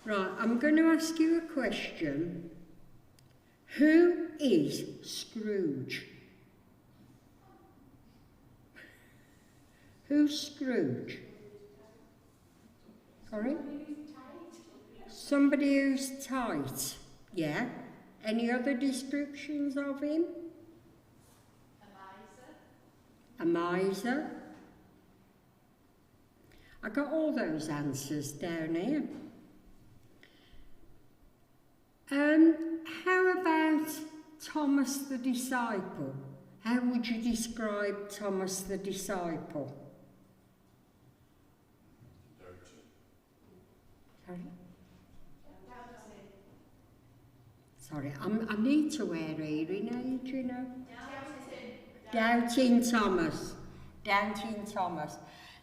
Right, I'm going to ask you a question. Who is Scrooge? Who's Scrooge? Sorry? Somebody who's tight. Yeah. Any other descriptions of him? A miser. I got all those answers down here. How about Thomas the disciple? How would you describe Thomas the disciple? Sorry, I need to wear hearing aid, you know. Doubting Thomas. Doubting Thomas.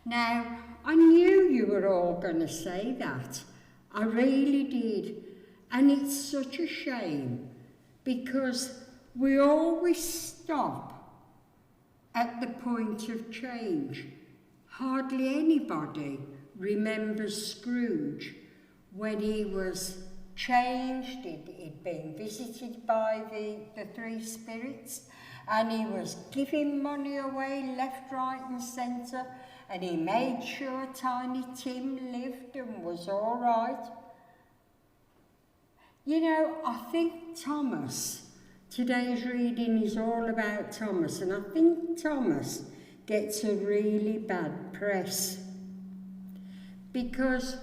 Now, I knew you were all going to say that. I really did. And it's such a shame because we always stop at the point of change. Hardly anybody remembers Scrooge when he was changed, he'd been visited by the three spirits, and he was giving money away left, right and centre, and he made sure Tiny Tim lived and was all right. You know, I think Thomas, today's reading is all about Thomas, and I think Thomas gets a really bad press because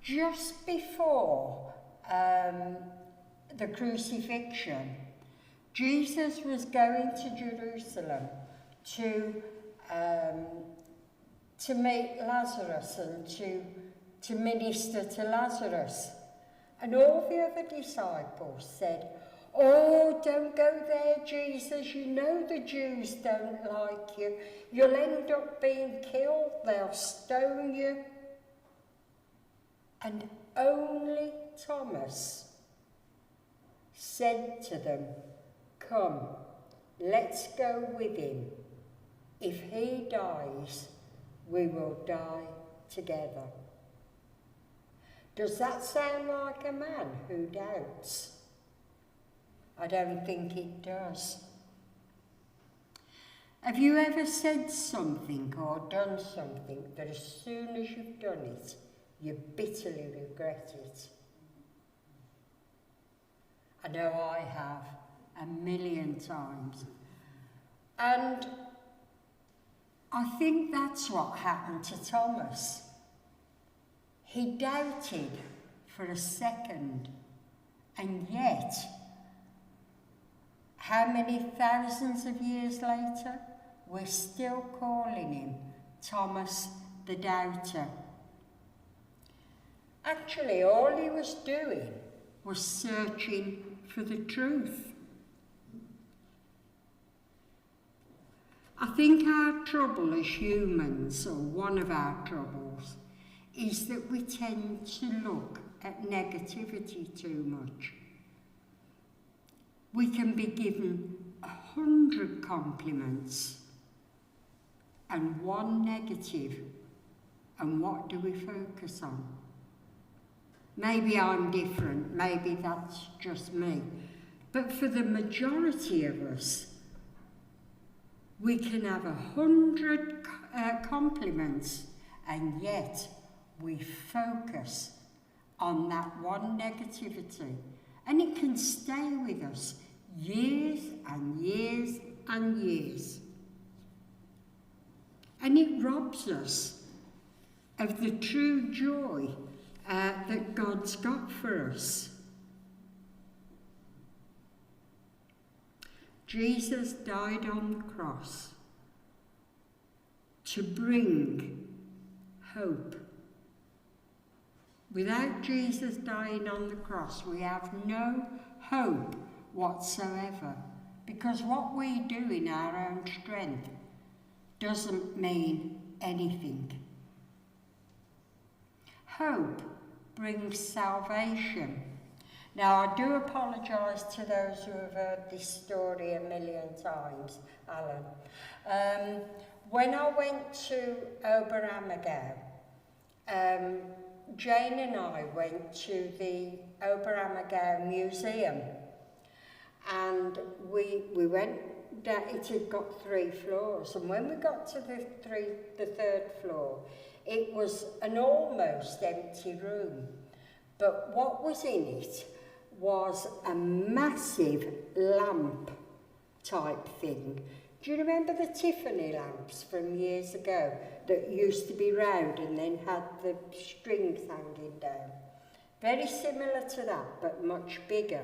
just before the crucifixion, Jesus was going to Jerusalem to meet Lazarus and to minister to Lazarus. And all the other disciples said, "Oh, don't go there, Jesus. You know the Jews don't like you. You'll end up being killed. They'll stone you." And only Thomas said to them, "Come, let's go with him. If he dies, we will die together." Does that sound like a man who doubts? I don't think it does. Have you ever said something or done something that as soon as you've done it, you bitterly regret it? I know I have, 1,000,000 times. And I think that's what happened to Thomas. He doubted for a second, and yet, how many thousands of years later, we're still calling him Thomas the Doubter. Actually, all he was doing was searching for the truth. I think our trouble as humans, or one of our troubles, is that we tend to look at negativity too much. We can be given 100 compliments and one negative, and what do we focus on? Maybe I'm different, maybe that's just me, but for the majority of us, we can have 100 compliments, and yet we focus on that one negativity, and it can stay with us years and years and years. And it robs us of the true joy that God's got for us. Jesus died on the cross to bring hope. Without Jesus dying on the cross, we have no hope whatsoever, because what we do in our own strength doesn't mean anything. Hope brings salvation. Now, I do apologise to those who have heard this story 1,000,000 times, Alan. When I went to Oberammergau, Jane and I went to the Oberammergau Museum, and we went down. It had got 3 floors, and when we got to the 3rd floor, it was an almost empty room. But what was in it was a massive lamp type thing. Do you remember the Tiffany lamps from years ago that used to be round and then had the strings hanging down? Very similar to that, but much bigger.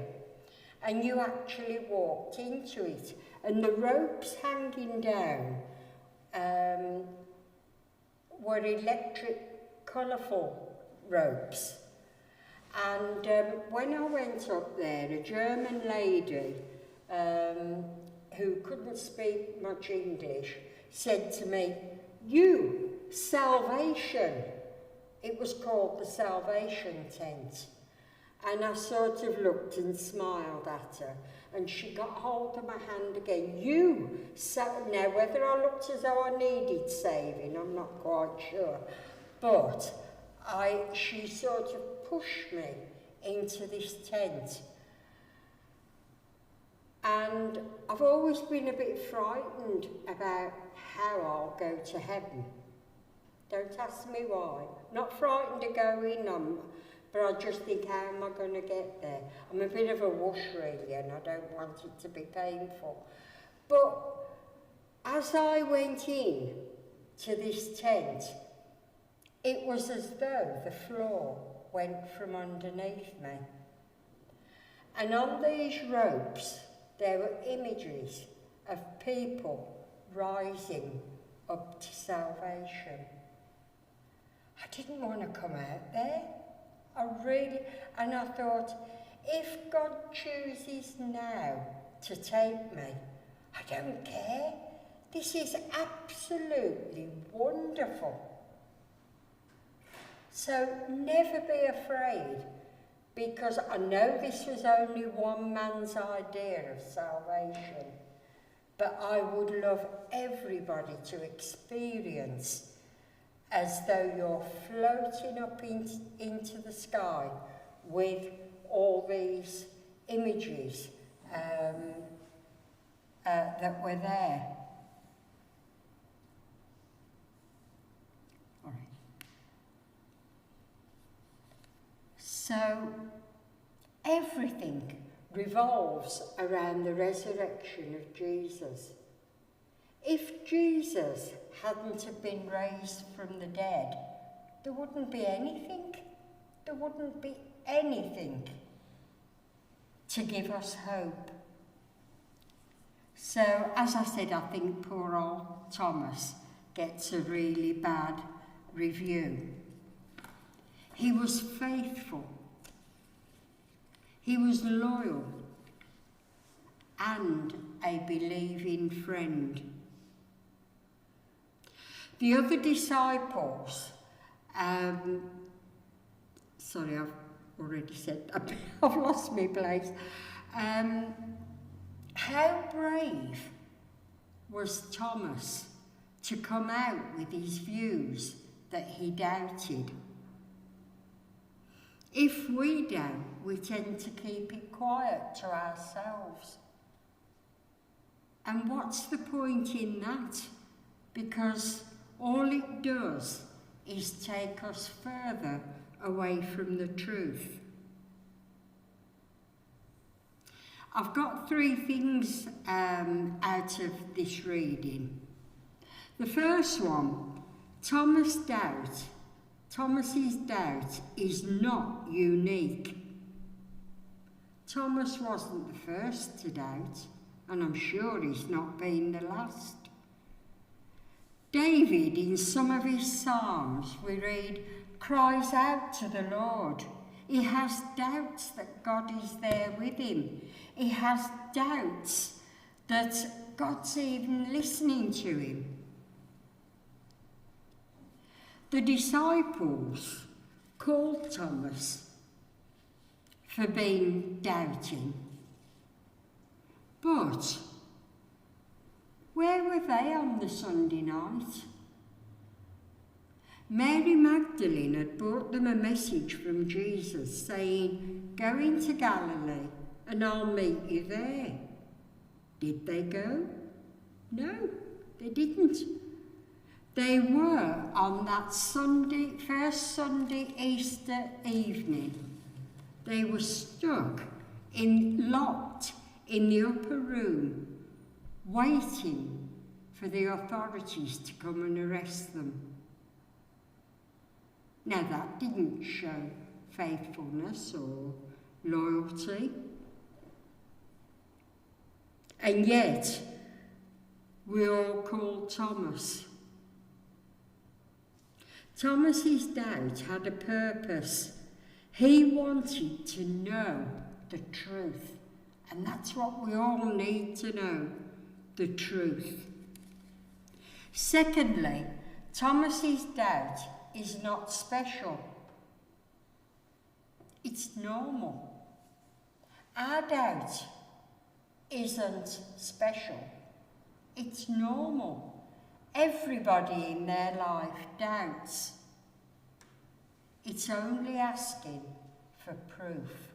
And you actually walked into it, and the ropes hanging down were electric, colourful ropes. And when I went up there, a German lady who couldn't speak much English said to me, "You, Salvation." It was called the Salvation Tent. And I sort of looked and smiled at her, and she got hold of my hand again. "You." Now, whether I looked as though I needed saving, I'm not quite sure. But she sort of pushed me into this tent. And I've always been a bit frightened about how I'll go to heaven. Don't ask me why. Not frightened to go in, but I just think, how am I going to get there? I'm a bit of a wuss really, and I don't want it to be painful. But as I went in to this tent, it was as though the floor went from underneath me. And on these ropes, there were images of people rising up to salvation. I didn't want to come out there. And I thought, if God chooses now to take me, I don't care. This is absolutely wonderful. So never be afraid, because I know this was only one man's idea of salvation, but I would love everybody to experience as though you're floating up into the sky with all these images that were there. All right. So everything revolves around the resurrection of Jesus. If Jesus hadn't have been raised from the dead, there wouldn't be anything. There wouldn't be anything to give us hope. So, as I said, I think poor old Thomas gets a really bad review. He was faithful. He was loyal and a believing friend. The other disciples, sorry, I've already said that, I've lost my place. How brave was Thomas to come out with his views that he doubted? If we doubt, we tend to keep it quiet to ourselves. And what's the point in that? Because all it does is take us further away from the truth. I've got 3 things out of this reading. The first one, Thomas's doubt is not unique. Thomas wasn't the first to doubt, and I'm sure he's not been the last. David, in some of his psalms, we read, cries out to the Lord. He has doubts that God is there with him. He has doubts that God's even listening to him. The disciples called Thomas for being doubting. But where were they on the Sunday night? Mary Magdalene had brought them a message from Jesus saying, "Go into Galilee and I'll meet you there." Did they go? No, they didn't. They were on that first Sunday Easter evening. They were locked in the upper room, waiting for the authorities to come and arrest them. Now that didn't show faithfulness or loyalty. And yet, we all called Thomas. Thomas's doubt had a purpose. He wanted to know the truth. And that's what we all need to know, the truth. Secondly, Thomas's doubt is not special. It's normal. Our doubt isn't special. It's normal. Everybody in their life doubts. It's only asking for proof.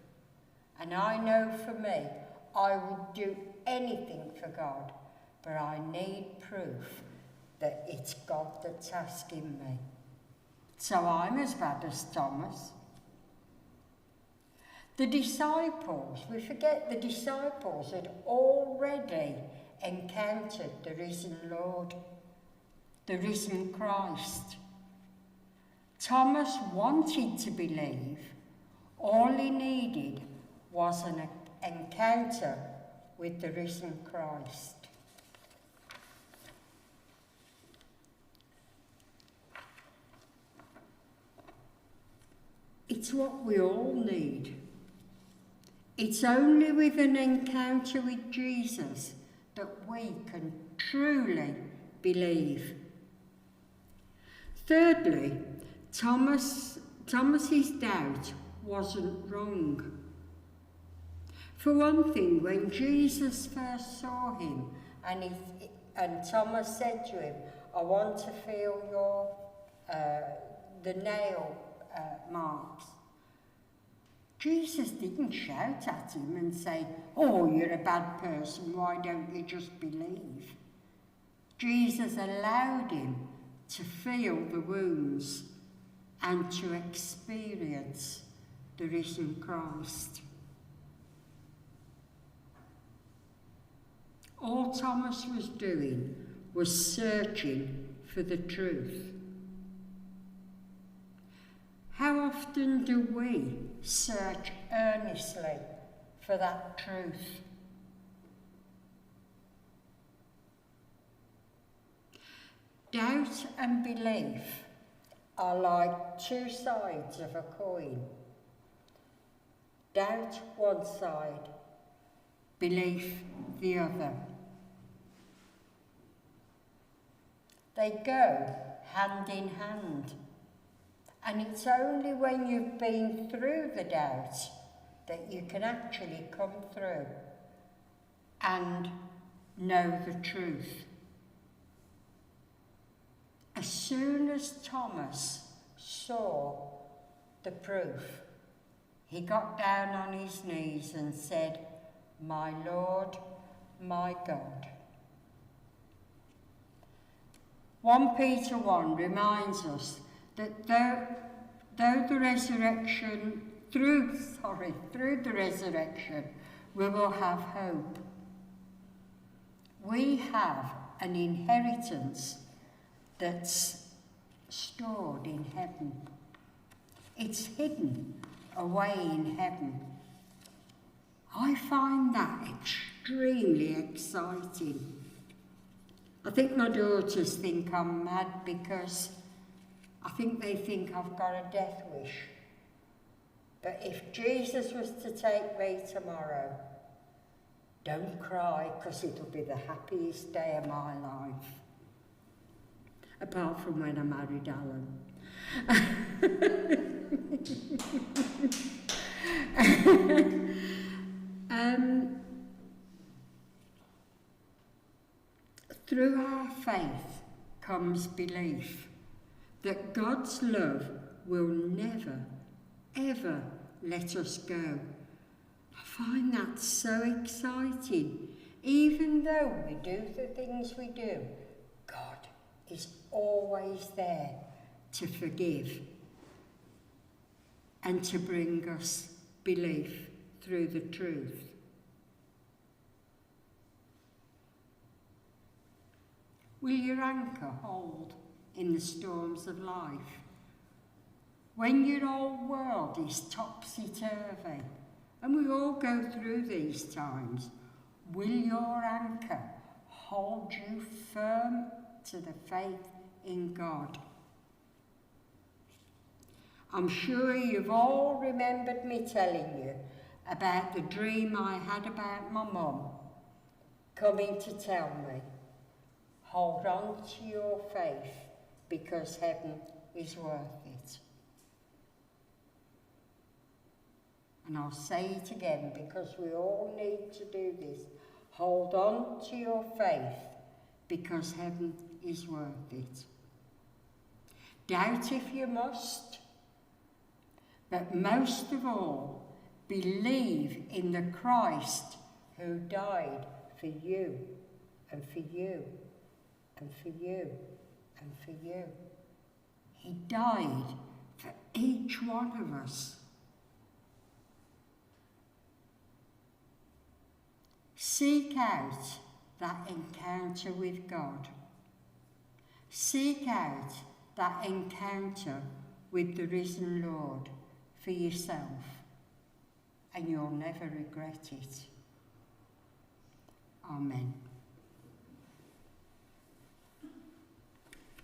And I know for me, I would do anything for God, but I need proof that it's God that's asking me. So I'm as bad as Thomas. The disciples, we forget the disciples had already encountered the risen Lord, the risen Christ. Thomas wanted to believe. All he needed was an encounter with the risen Christ. It's what we all need. It's only with an encounter with Jesus that we can truly believe. Thirdly, Thomas's doubt wasn't wrong. For one thing, when Jesus first saw him and Thomas said to him, "I want to feel the nail marks," Jesus didn't shout at him and say, "Oh, you're a bad person, why don't you just believe?" Jesus allowed him to feel the wounds and to experience the risen Christ. All Thomas was doing was searching for the truth. How often do we search earnestly for that truth? Doubt and belief are like two sides of a coin. Doubt one side, belief the other. They go hand in hand. And it's only when you've been through the doubt that you can actually come through and know the truth. As soon as Thomas saw the proof, he got down on his knees and said, "My Lord, my God." 1 Peter 1 reminds us that through the resurrection, we will have hope. We have an inheritance that's stored in heaven. It's hidden away in heaven. I find that extremely exciting. I think my daughters think I'm mad because I think they think I've got a death wish. But if Jesus was to take me tomorrow, don't cry, because it'll be the happiest day of my life. Apart from when I married Alan. Through our faith comes belief. that God's love will never, ever let us go. I find that so exciting. Even though we do the things we do, God is always there to forgive and to bring us belief through the truth. Will your anchor hold in the storms of life? When your whole world is topsy-turvy, and we all go through these times, will your anchor hold you firm to the faith in God? I'm sure you've all remembered me telling you about the dream I had about my mum coming to tell me, hold on to your faith because heaven is worth it. And I'll say it again because we all need to do this. Hold on to your faith because heaven is worth it. Doubt if you must, but most of all, believe in the Christ who died for you and for you and for you and for you. He died for each one of us. Seek out that encounter with God. Seek out that encounter with the risen Lord for yourself, and you'll never regret it. Amen.